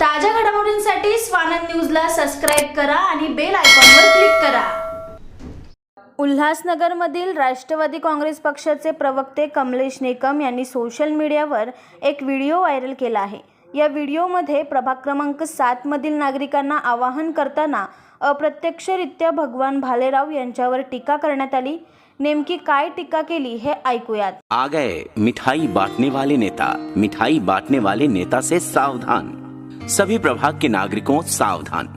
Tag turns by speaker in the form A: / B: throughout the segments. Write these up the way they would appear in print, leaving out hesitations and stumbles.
A: ताज्या घडामोडींसाठी स्वानंद न्यूजला सबस्क्राईब करा आणि बेल आयकॉनवर क्लिक करा। उल्हासनगरमधील राष्ट्रवादी काँग्रेस पक्षाचे प्रवक्ते कमलेश निकम यांनी सोशल मीडियावर एक व्हिडिओ व्हायरल केला आहे। या व्हिडिओमध्ये प्रभाग क्रमांक 7 मधील नागरिकांना आवाहन करताना अप्रत्यक्षरित्या भगवान भालेराव यांच्यावर टीका करण्यात आली। नेमकी काय टीका केली हे ऐकूयात।
B: आ गए मिठाई बांटने वाले नेता से सावधान। सभी प्रभाग के नागरिकों सावधान।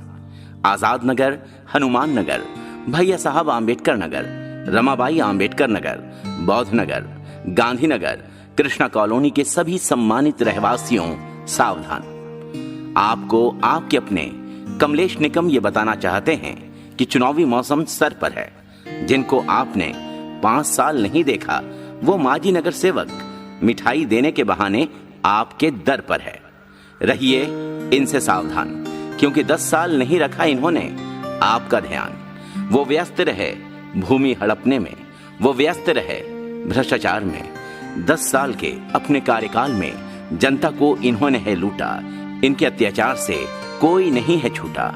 B: आजाद नगर, हनुमान नगर, भैया साहब आंबेडकर नगर, रमाबाई आंबेडकर नगर, बौद्ध नगर, गांधी नगर, कृष्णा कॉलोनी के सभी सम्मानित रहवासियों सावधान। आपको आपके अपने कमलेश निकम ये बताना चाहते हैं कि चुनावी मौसम सर पर है। जिनको आपने 5 साल नहीं देखा वो माजी नगर सेवक मिठाई देने के बहाने आपके दर पर है। रहिए इनसे सावधान, क्योंकि 10 साल नहीं रखा इन्होंने आपका ध्यान। वो व्यस्त रहे भूमि हड़पने में, वो व्यस्त रहे भ्रष्टाचार में। 10 साल के अपने कार्यकाल में जनता को इन्होंने है लूटा। इनके अत्याचार से कोई नहीं है छूटा।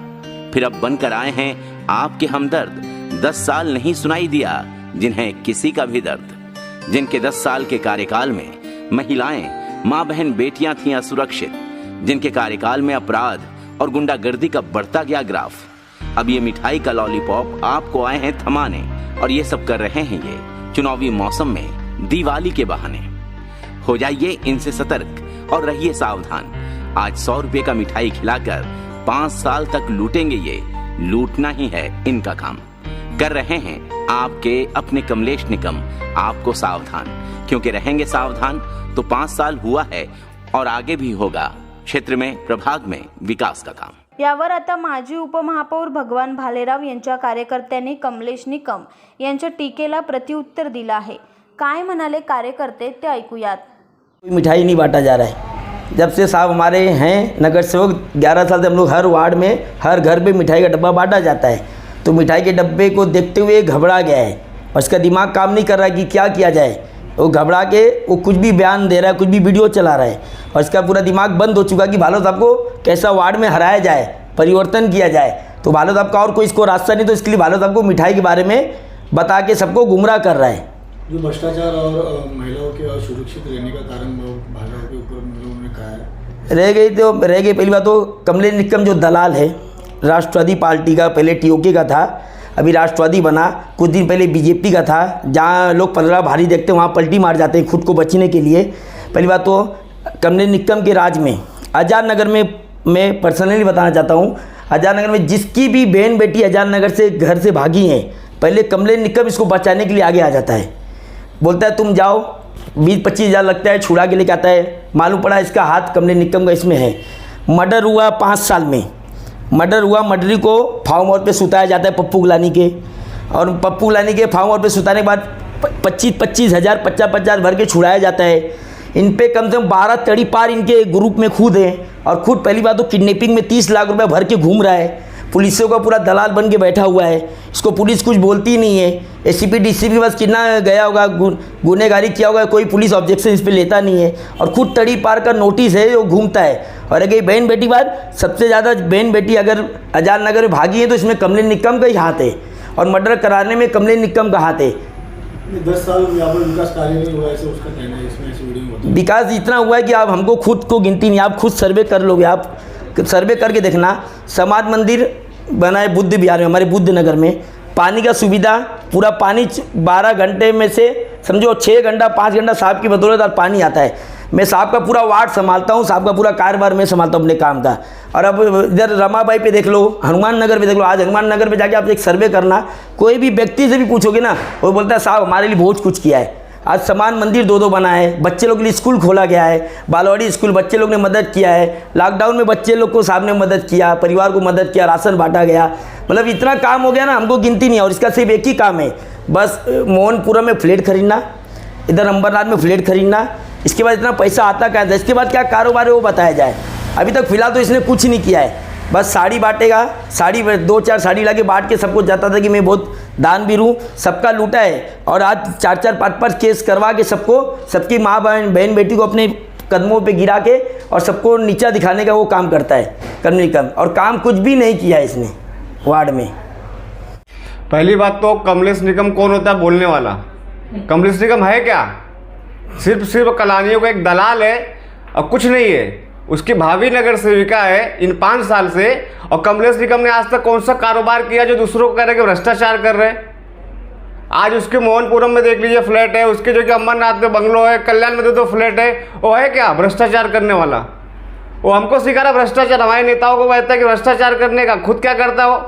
B: फिर अब बनकर आए हैं आपके हमदर्द। 10 साल नहीं सुनाई दिया जिन्हें किसी का भी दर्द। जिनके 10 साल के कार्यकाल में महिलाएं, माँ बहन, बेटियां थीं असुरक्षित। जिनके कार्यकाल में अपराध और गुंडागर्दी का बढ़ता गया ग्राफ। अब ये मिठाई का लॉलीपॉप आपको आए हैं थमाने, और ये सब कर रहे हैं ये चुनावी मौसम में दिवाली के बहाने। हो जाइए इनसे सतर्क और रहिए सावधान। आज 100 रुपए का मिठाई खिलाकर 5 साल तक लूटेंगे ये। लूटना ही है इनका काम। कर रहे हैं आपके अपने कमलेश निकम आपको सावधान, क्योंकि रहेंगे सावधान तो 5 साल हुआ है और आगे भी होगा क्षेत्र में, प्रभाग में विकास का काम।
A: यावर आता माजी उपमहापौर भगवान भालेराव यांच्या कार्यकर्त्यांनी कमलेश निकम यांच्या टीकेला प्रत्युत्तर दिलं आहे। काय म्हणाले कार्यकर्ते ते ऐकूयात।
C: कोई मिठाई नहीं बांटा जा रहा है। जब से साहब हमारे हैं नगर सेवक 11 साल से हम लोग हर वार्ड में हर घर पे मिठाई का डब्बा बांटा जाता है, तो मिठाई के डब्बे को देखते हुए घबरा गया है और उसका दिमाग काम नहीं कर रहा कि क्या किया जाए। वो घबरा के वो कुछ भी बयान दे रहा है, कुछ भी वीडियो चला रहा है, और इसका पूरा दिमाग बंद हो चुका कि भालो साहब को कैसा वार्ड में हराया जाए, परिवर्तन किया जाए। तो भालो साहब का और कोई इसको रास्ता नहीं, तो इसके लिए भालो साहब को मिठाई के बारे में बता के सबको गुमराह कर रहा है।
D: जो भ्रष्टाचार और महिलाओं के असुरक्षित रहने का कारण भाजपा के ऊपर लोगों ने कहा है।
C: रह गई पहली बात तो कमलेश निकम जो दलाल है राष्ट्रवादी पार्टी का, पहले टीओके का था, अभी राष्ट्रवादी बना, कुछ दिन पहले बीजेपी का था। जहाँ लोग पलड़ा भारी देखते हैं वहाँ पलटी मार जाते हैं खुद को बचने के लिए। पहली बात तो कमलेश निकम के राज में आजाद नगर में मैं पर्सनली बताना चाहता हूँ, आजाद नगर में जिसकी भी बहन बेटी आजाद नगर से घर से भागी हैं, पहले कमलेश निकम इसको बचाने के लिए आगे आ जाता है। बोलता है तुम जाओ, 20-25 हज़ार लगता है, छुड़ा के लेके आता है। मालूम पड़ा इसका हाथ कमलेश निकम का इसमें है। मर्डर हुआ 5 साल में, मर्डर हुआ, मर्डरी को फार्म हाउस पे सुताया जाता है पप्पू गुलानी के, और पप्पू गुलानी के फार्म हाउस पे सुताने के बाद 25-25 हज़ार 50-50 भर के छुड़ाया जाता है। इन पे कम से कम 12 तड़ी पार इनके ग्रुप में खुद हैं, और खुद पहली बात तो किडनैपिंग में 30 लाख रुपए भर के घूम रहा है। पुलिसों का पूरा दलाल बन के बैठा हुआ है। इसको पुलिस कुछ बोलती नहीं है। एसीपी डीसीपी बस कितना गया होगा, गुनहगारी किया होगा, कोई पुलिस ऑब्जेक्शन इस पर लेता नहीं है, और खुद तड़ी पार का नोटिस है वो घूमता है। और अगर बहन बेटी बात, सबसे ज़्यादा बहन बेटी अगर आजाद नगर में भागी है तो इसमें कमलेश निकम का ही हाथ है, और मर्डर कराने में कमलेश निकम का हाथ है।
D: 10 साल यहाँ पर विकास कार्य नहीं हुआ ऐसे उसका कहना है। इसमें ऐसी वीडियो होती है।
C: विकास इतना हुआ है कि आप हमको खुद को गिनती नहीं, आप खुद सर्वे कर लोगे, आप सर्वे करके देखना। समाज मंदिर बना है बुद्ध विहार में, हमारे बुद्ध नगर में। पानी का सुविधा, पूरा पानी 12 घंटे में से समझो 6 घंटा 5 घंटा साहब की बदौलत और पानी आता है। मैं साहब का पूरा वार्ड संभालता हूँ, साहब का पूरा कारोबार मैं संभालता हूँ अपने काम का। और अब इधर रमाबाई पे देख लो, हनुमान नगर पे देख लो। आज हनुमान नगर पे जाके आप एक सर्वे करना, कोई भी व्यक्ति से भी पूछोगे ना, वो बोलता है साहब हमारे लिए बहुत कुछ किया है। आज समान मंदिर 2-2 बना है, बच्चे लोग के लिए स्कूल खोला गया है, बालवाड़ी स्कूल बच्चे लोग ने मदद किया है। लॉकडाउन में बच्चे लोग को साहब ने मदद किया, परिवार को मदद किया, राशन बांटा गया। मतलब इतना काम हो गया ना, हमको गिनती नहीं है। और इसका सिर्फ एक ही काम है, बस मोहनपुरा में फ्लैट खरीदना, इधर अंबरनाथ में फ्लैट खरीदना। इसके बाद इतना पैसा आता क्या है, इसके बाद क्या कारोबार है वो बताया जाए। अभी तक फिलहाल तो इसने कुछ नहीं किया है। बस साड़ी बांटेगा, साड़ी 2-4 साड़ी लाके बांट के सबको जाता था कि मैं बहुत दानवीर हूँ, सबका लूटा है। और आज 4-4 5-5 केस करवा के सबको, सबकी माँ बहन बेटी को अपने कदमों पे गिरा के और सबको नीचा दिखाने का वो काम करता है कमलेश निकम, और काम कुछ भी नहीं किया इसने वार्ड में।
E: पहली बात तो कमलेश निकम कौन होता है बोलने वाला? कमलेश निकम है क्या? सिर्फ कलानियों का एक दलाल है और कुछ नहीं है। उसकी भाभी नगर सेविका है इन 5 साल से, और कमलेश निकम ने आज तक कौन सा कारोबार किया जो दूसरों को कह रहे कि भ्रष्टाचार कर रहे हैं? आज उसके मोहनपुरम में देख लीजिए फ्लैट है, उसके जो कि अमरनाथ में बंगलो है, कल्याण में तो फ्लैट है, वो है क्या भ्रष्टाचार करने वाला? वो हमको सिखा रहा भ्रष्टाचार, हमारे नेताओं को कहता है कि भ्रष्टाचार करने का, खुद क्या करता है वो?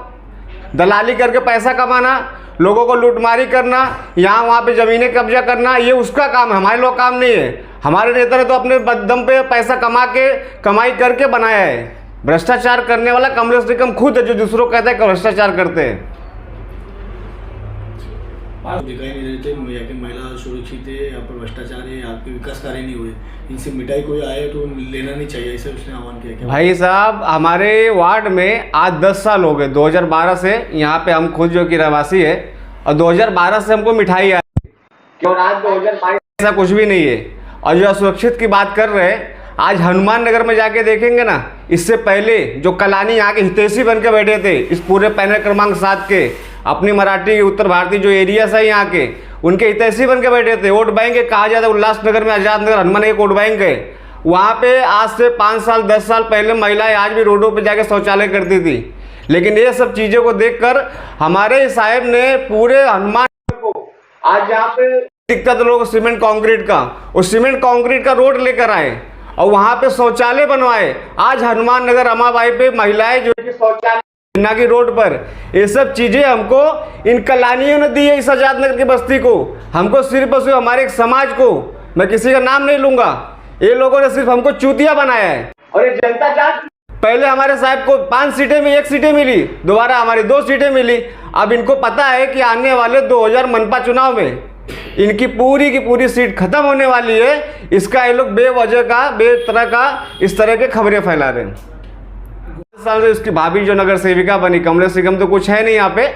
E: दलाली करके पैसा कमाना, लोगों को लूटमारी करना, यहाँ वहाँ पे ज़मीनें कब्जा करना, ये उसका काम है, हमारे लोग काम नहीं है। हमारे नेता ने तो अपने दम पे पैसा कमाई करके बनाया है। भ्रष्टाचार करने वाला कमलेश निकम खुद है, जो दूसरों को कहता है कि भ्रष्टाचार करते हैं।
D: दिखाई नहीं देते, यहाँ की महिला सुरक्षित है, यहाँ पर भ्रष्टाचार है, यहाँ के विकास कार्य नहीं हुए, इनसे मिठाई कोई आए तो लेना नहीं चाहिए, ऐसा उसने आह्वान किया।
E: भाई साहब, हमारे वार्ड में आज 10 साल हो गए, 2012 से यहाँ पे हम खुद जो कि रहवासी है, और 2012 से हमको मिठाई आई, और आज 2022 ऐसा कुछ भी नहीं है। और जो असुरक्षित की बात कर रहे हैं, आज हनुमान नगर में जाके देखेंगे ना, इससे पहले जो कलानी यहाँ के हितैषी बन के बैठे थे, इस पूरे पैनल क्रमांक 7 के, अपनी मराठी उत्तर भारतीय जो एरियाज है यहाँ के, उनके हितैषी बन के बैठे थे। वोट बैंक कहा जाता है, उल्लासनगर में आजाद नगर हनुमान एक वोट बैंक है, वहाँ पे आज से 5 साल 10 साल पहले महिलाएं आज भी रोडों पे जाके शौचालय करती थी। लेकिन ये सब चीज़ों को देखकर हमारे साहब ने पूरे हनुमान को, आज यहाँ पे दिक्कत लोगों को सीमेंट कंक्रीट का, उस सीमेंट कंक्रीट का रोड लेकर आए और वहाँ पे शौचालय बनवाए। आज हनुमान नगर रमाबाई पे महिलाएं जो कि शौचालय ना की रोड पर, ये सब चीजें हमको इन कलानियों ने दी है, इस आजाद नगर की बस्ती को, हमको सिर्फ और सिर्फ हमारे एक समाज को, मैं किसी का नाम नहीं लूंगा, ये लोगों ने सिर्फ हमको चूतिया बनाया है। और ये जनता जांच, पहले हमारे साहब को 5 सीटें में 1 सीटें मिली, दोबारा हमारी 2 सीटें मिली। अब इनको पता है कि आने वाले 2000 मनपा चुनाव में इनकी पूरी की पूरी सीट खत्म होने वाली है। इसका ये लोग बेवजह का, बेतरह का इस तरह के खबरें फैला रहे हैं। 5 साल में उसकी भाभी जो नगर सेविका बनी, कमलेश निकम तो कुछ है नहीं यहाँ पे,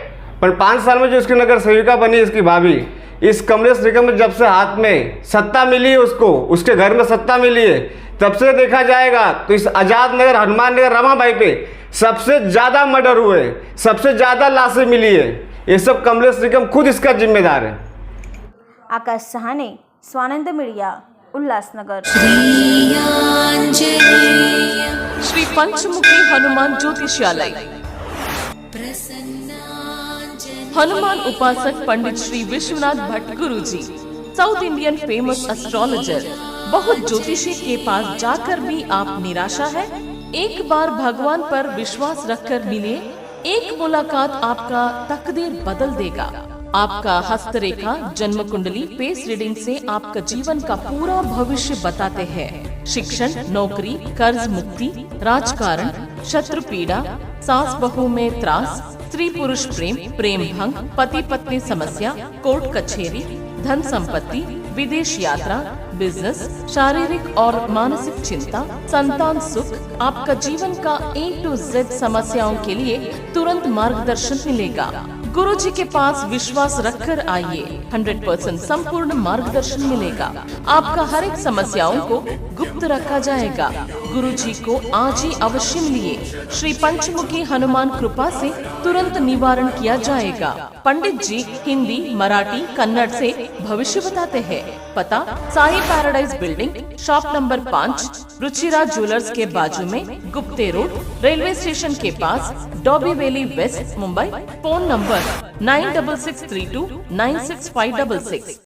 E: पर 5 साल में जो उसकी नगर सेविका बनी इसकी भाभी, इस कमलेश निकम में जब से हाथ में सत्ता मिली है, उसको उसके घर में सत्ता मिली है, तब से देखा जाएगा तो इस आजाद नगर हनुमान नगर रमाबाई पे सबसे ज्यादा मर्डर हुए, सबसे ज्यादा लाशें मिली है। ये सब कमलेश निकम खुद इसका जिम्मेदार है।
A: आकाश सहाने, स्वानंद मीडिया, उल्लासनगर।
F: श्री पंचमुखी हनुमान ज्योतिषालय, हनुमान उपासक पंडित श्री विश्वनाथ भट्ट गुरु जी, साउथ इंडियन फेमस एस्ट्रोलॉजर। बहुत ज्योतिषी के पास जाकर भी आप निराशा है? एक बार भगवान पर विश्वास रखकर मिलिए, एक मुलाकात आपका तकदीर बदल देगा। आपका हस्तरेखा, जन्म कुंडली, फेस रीडिंग से आपका जीवन का पूरा भविष्य बताते हैं। शिक्षण, नौकरी, कर्ज मुक्ति, राजकारण, शत्रु पीड़ा, सास बहू में त्रास, स्त्री पुरुष प्रेम, प्रेम भंग, पति पत्नी समस्या, कोर्ट कचहरी, धन संपत्ति, विदेश यात्रा, बिजनेस, शारीरिक और मानसिक चिंता, संतान सुख, आपका जीवन का A to Z समस्याओं के लिए तुरंत मार्गदर्शन मिलेगा। गुरु जी के पास विश्वास रखकर आइए, 100% संपूर्ण मार्गदर्शन मिलेगा। आपका हर एक समस्याओं को गुप्त रखा जाएगा। गुरु जी को आज ही अवश्य मिलिए। श्री पंचमुखी हनुमान कृपा से तुरंत निवारण किया जाएगा। पंडित जी हिंदी, मराठी, कन्नड़ से भविष्य बताते हैं। पता Sai paradise building, shop number 5, Ruchira jewellers के बाजू में, गुप्ते रोड, रेलवे स्टेशन के पास, Dombivli west, Mumbai. Phone number 9663296566।